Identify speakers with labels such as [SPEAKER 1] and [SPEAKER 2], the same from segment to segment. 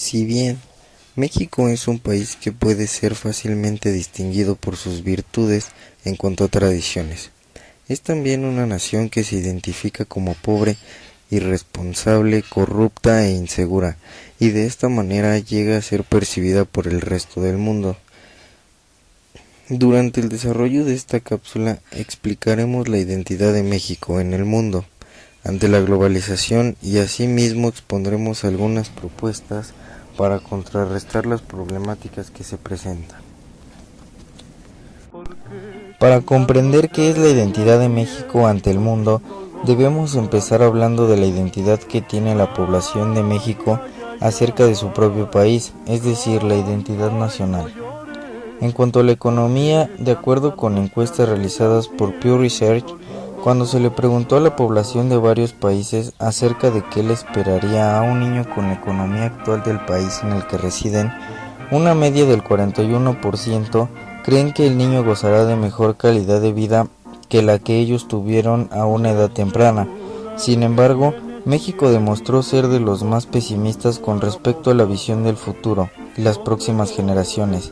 [SPEAKER 1] Si bien México es un país que puede ser fácilmente distinguido por sus virtudes en cuanto a tradiciones, es también una nación que se identifica como pobre, irresponsable, corrupta e insegura, y de esta manera llega a ser percibida por el resto del mundo. Durante el desarrollo de esta cápsula explicaremos la identidad de México en el mundo ante la globalización y asimismo expondremos algunas propuestas para contrarrestar las problemáticas que se presentan. Para comprender qué es la identidad de México ante el mundo, debemos empezar hablando de la identidad que tiene la población de México acerca de su propio país, es decir, la identidad nacional. En cuanto a la economía, de acuerdo con encuestas realizadas por Pew Research, cuando se le preguntó a la población de varios países acerca de qué le esperaría a un niño con la economía actual del país en el que residen, una media del 41% creen que el niño gozará de mejor calidad de vida que la que ellos tuvieron a una edad temprana. Sin embargo, México demostró ser de los más pesimistas con respecto a la visión del futuro y las próximas generaciones.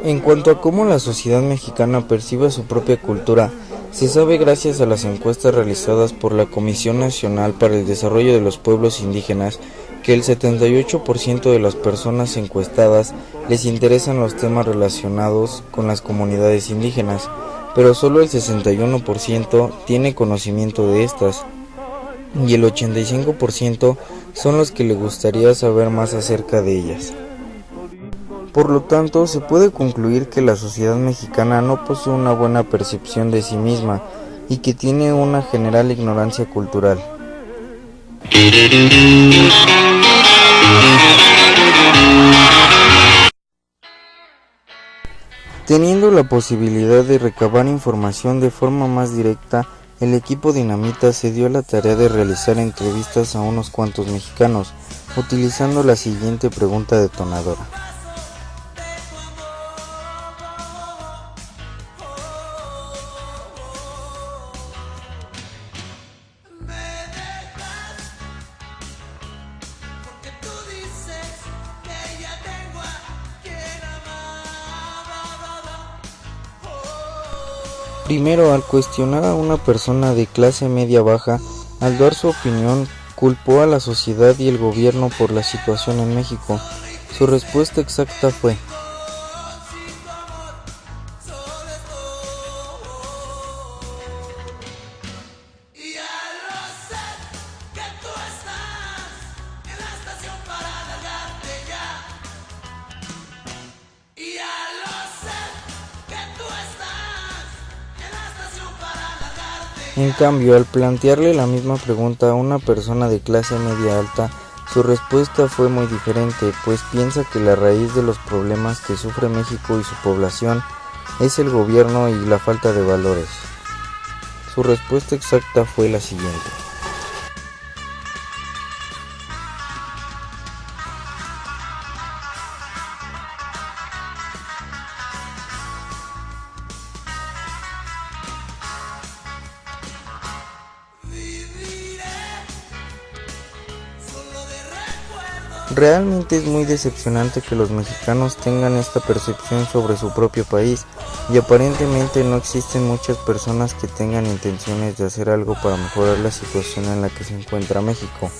[SPEAKER 1] En cuanto a cómo la sociedad mexicana percibe su propia cultura, se sabe gracias a las encuestas realizadas por la Comisión Nacional para el Desarrollo de los Pueblos Indígenas que el 78% de las personas encuestadas les interesan los temas relacionados con las comunidades indígenas, pero solo el 61% tiene conocimiento de estas, y el 85% son los que le gustaría saber más acerca de ellas. Por lo tanto, se puede concluir que la sociedad mexicana no posee una buena percepción de sí misma y que tiene una general ignorancia cultural. Teniendo la posibilidad de recabar información de forma más directa, el equipo Dinamita se dio la tarea de realizar entrevistas a unos cuantos mexicanos, utilizando la siguiente pregunta detonadora. Primero, al cuestionar a una persona de clase media-baja, al dar su opinión, culpó a la sociedad y el gobierno por la situación en México. Su respuesta exacta fue: En cambio, al plantearle la misma pregunta a una persona de clase media alta, su respuesta fue muy diferente, pues piensa que la raíz de los problemas que sufre México y su población es el gobierno y la falta de valores. Su respuesta exacta fue la siguiente: realmente es muy decepcionante que los mexicanos tengan esta percepción sobre su propio país y aparentemente no existen muchas personas que tengan intenciones de hacer algo para mejorar la situación en la que se encuentra México.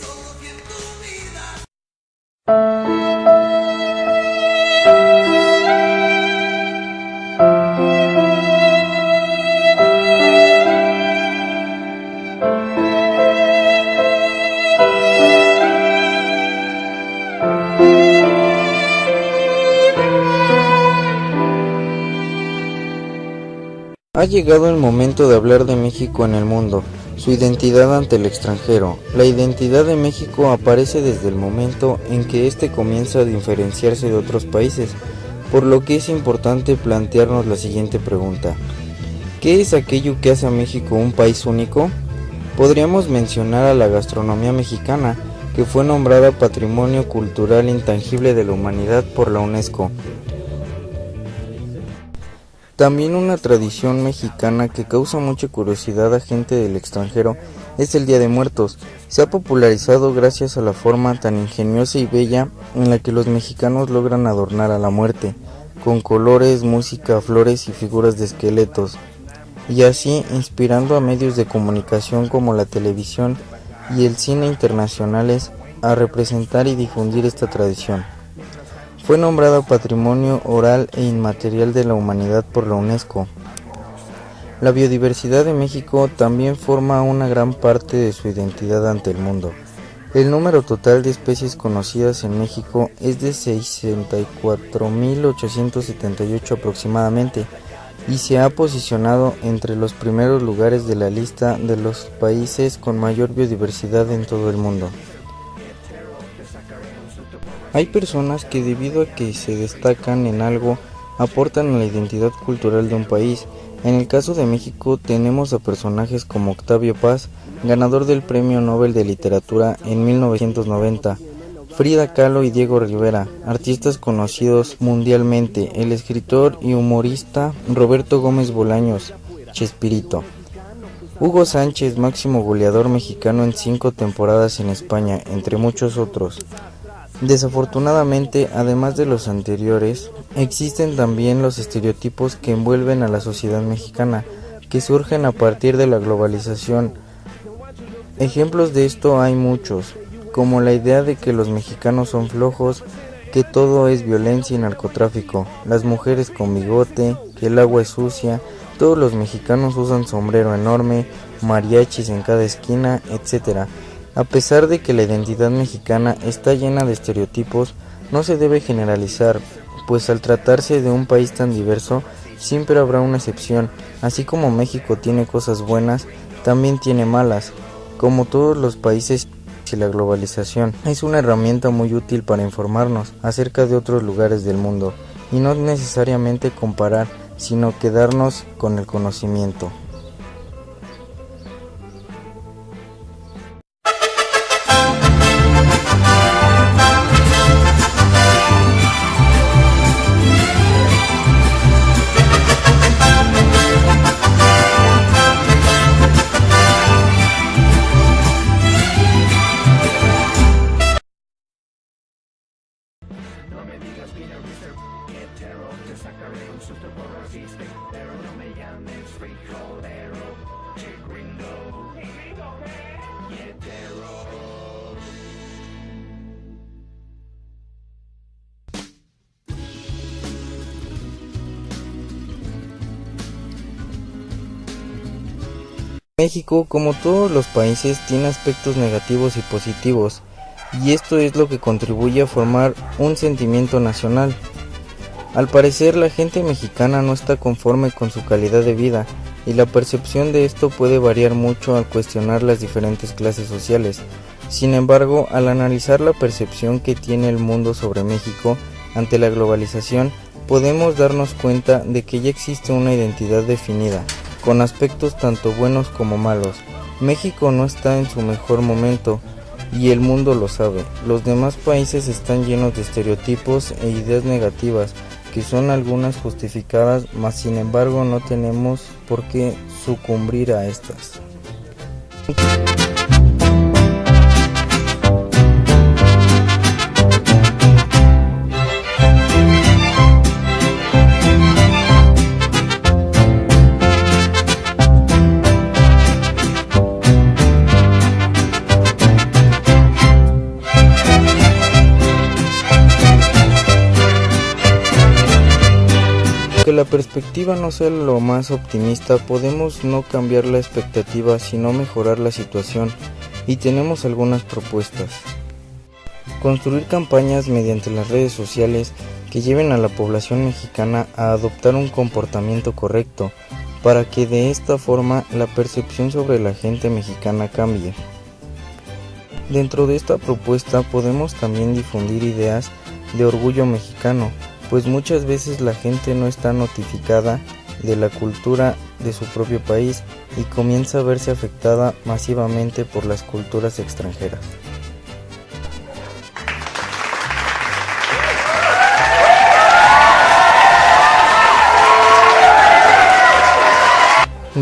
[SPEAKER 1] Ha llegado el momento de hablar de México en el mundo, su identidad ante el extranjero. La identidad de México aparece desde el momento en que éste comienza a diferenciarse de otros países, por lo que es importante plantearnos la siguiente pregunta: ¿qué es aquello que hace a México un país único? Podríamos mencionar a la gastronomía mexicana, que fue nombrada Patrimonio Cultural Intangible de la Humanidad por la UNESCO. También una tradición mexicana que causa mucha curiosidad a gente del extranjero es el Día de Muertos. Se ha popularizado gracias a la forma tan ingeniosa y bella en la que los mexicanos logran adornar a la muerte, con colores, música, flores y figuras de esqueletos, y así inspirando a medios de comunicación como la televisión y el cine internacionales a representar y difundir esta tradición. Fue nombrado Patrimonio Oral e Inmaterial de la Humanidad por la UNESCO. La biodiversidad de México también forma una gran parte de su identidad ante el mundo. El número total de especies conocidas en México es de 64.878 aproximadamente, y se ha posicionado entre los primeros lugares de la lista de los países con mayor biodiversidad en todo el mundo. Hay personas que, debido a que se destacan en algo, aportan a la identidad cultural de un país. En el caso de México tenemos a personajes como Octavio Paz, ganador del Premio Nobel de Literatura en 1990, Frida Kahlo y Diego Rivera, artistas conocidos mundialmente, el escritor y humorista Roberto Gómez Bolaños, Chespirito, Hugo Sánchez, máximo goleador mexicano en 5 temporadas en España, entre muchos otros. Desafortunadamente, además de los anteriores, existen también los estereotipos que envuelven a la sociedad mexicana, que surgen a partir de la globalización. Ejemplos de esto hay muchos, como la idea de que los mexicanos son flojos, que todo es violencia y narcotráfico, las mujeres con bigote, que el agua es sucia, todos los mexicanos usan sombrero enorme, mariachis en cada esquina, etc. A pesar de que la identidad mexicana está llena de estereotipos, no se debe generalizar, pues al tratarse de un país tan diverso, siempre habrá una excepción. Así como México tiene cosas buenas, también tiene malas. Como todos los países, y la globalización es una herramienta muy útil para informarnos acerca de otros lugares del mundo, y no necesariamente comparar, sino quedarnos con el conocimiento. México, como todos los países, tiene aspectos negativos y positivos, y esto es lo que contribuye a formar un sentimiento nacional. Al parecer, la gente mexicana no está conforme con su calidad de vida, y la percepción de esto puede variar mucho al cuestionar las diferentes clases sociales. Sin embargo, al analizar la percepción que tiene el mundo sobre México ante la globalización, podemos darnos cuenta de que ya existe una identidad definida, con aspectos tanto buenos como malos. México no está en su mejor momento, y el mundo lo sabe. Los demás países están llenos de estereotipos e ideas negativas, que son algunas justificadas, mas sin embargo no tenemos por qué sucumbir a estas. Aunque la perspectiva no sea lo más optimista, podemos no cambiar la expectativa, sino mejorar la situación, y tenemos algunas propuestas. Construir campañas mediante las redes sociales que lleven a la población mexicana a adoptar un comportamiento correcto, para que de esta forma la percepción sobre la gente mexicana cambie. Dentro de esta propuesta podemos también difundir ideas de orgullo mexicano, pues muchas veces la gente no está notificada de la cultura de su propio país y comienza a verse afectada masivamente por las culturas extranjeras.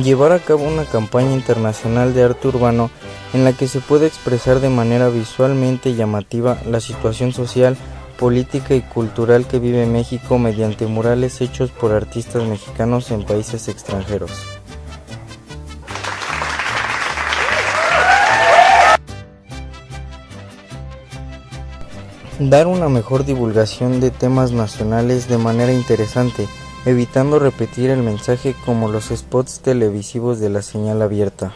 [SPEAKER 1] llevar a cabo una campaña internacional de arte urbano en la que se pueda expresar de manera visualmente llamativa la situación social, política y cultural que vive México mediante murales hechos por artistas mexicanos en países extranjeros. Dar una mejor divulgación de temas nacionales de manera interesante, evitando repetir el mensaje como los spots televisivos de la señal abierta.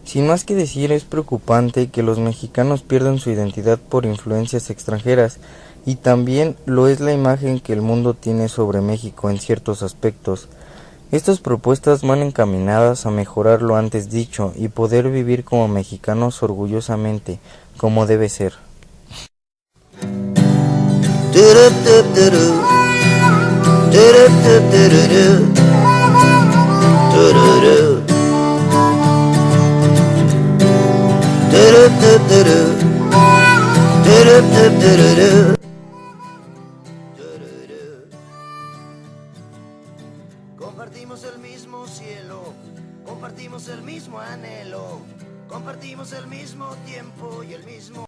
[SPEAKER 1] Sin más que decir, es preocupante que los mexicanos pierdan su identidad por influencias extranjeras, y también lo es la imagen que el mundo tiene sobre México en ciertos aspectos. Estas propuestas van encaminadas a mejorar lo antes dicho y poder vivir como mexicanos orgullosamente, como debe ser.
[SPEAKER 2] Compartimos el mismo cielo, compartimos el mismo anhelo, compartimos el mismo tiempo y el mismo